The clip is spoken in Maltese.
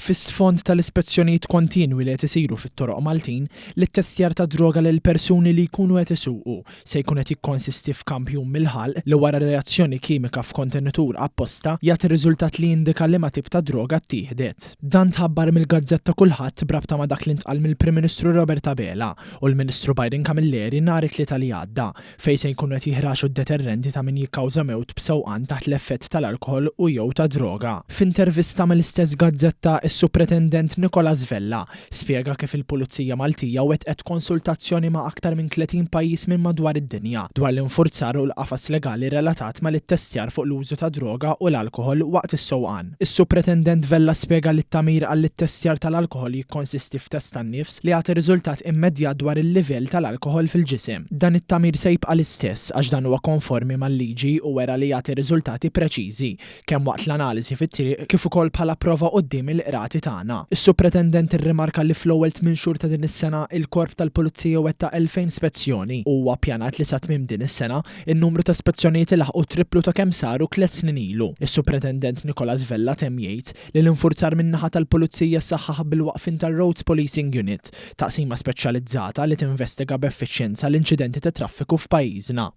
Fis-sfond tal-ispezzjonijiet kontinwi li qed isiru fit-toroq Maltin li t-testjar ta' droga lil persuni li jkunu qed isuqu se jkun qed jikkonsisti f'kampjun mill-ħalq li wara reazzjoni kimika f'kontenitur apposta jagħti riżultat li jindika liema tip ta' droga ttieħdet. Dan tħabbar mill-Gazzetta Kulħadd brabta ma' dak li ntqal mill-Prim Ministru Robert Abela u l-Ministru Biden Camilleri nhar it-tlieta li għadda fejn se jkunu qed jihraxu d-deterrenti ta' min jikkawża mewt b'sewqan taħt l-effett tal-alkoħol u jew ta' droga. F'intervista mill-istess gazzetta is-Supretendent Nicolas Vella spjega kif il-Pulizija Maltija wettqet konsultazzjoni ma' aktar minn 30 pajjiż minn madwar id-dinja dwar l-infurzar u l-qafas legali relatat ma' l-ittestjar fuq l-użu ta' droga u l-alkoħol waqt is-sewqan. Is-Supretendent Vella spjega li t-tamir għall-ittestjar tal-alkoħol jikkonsisti f'test tan-nifs li jagħti riżultat immedjat dwar il-livell tal-alkoħol fil-ġisem. Dan it-tamir se jibqa' l-istess għax dan huwa konformi mal-liġi u wera li jagħti riżultati preċiżi kemm waqt l-analiżi fit-triq kif ukoll bħala prova quddiem il-qrati tagħna. Is-Supretendent irrimarka li fl-ewwel 8 xhur ta' din is-sena il-Korp tal-Pulizija wettaq 2000 spezzjoni u huwa ppjanat li sa tmiem din is-sena in-numru ta' spezzjonijiet ilaħqu triplu ta' kemm saru 3 snin ilu. Is-Supretendent Nicolas Vella temm jgħid li l-infurzar min-naħa tal-Pulizija ssaħħaħ bil-waqfin tar-Roads Policing Unit, taqsima speċjalizzata li tinvestiga b'effiċjenza l-inċidenti ta' traffiku f'pajjiżna.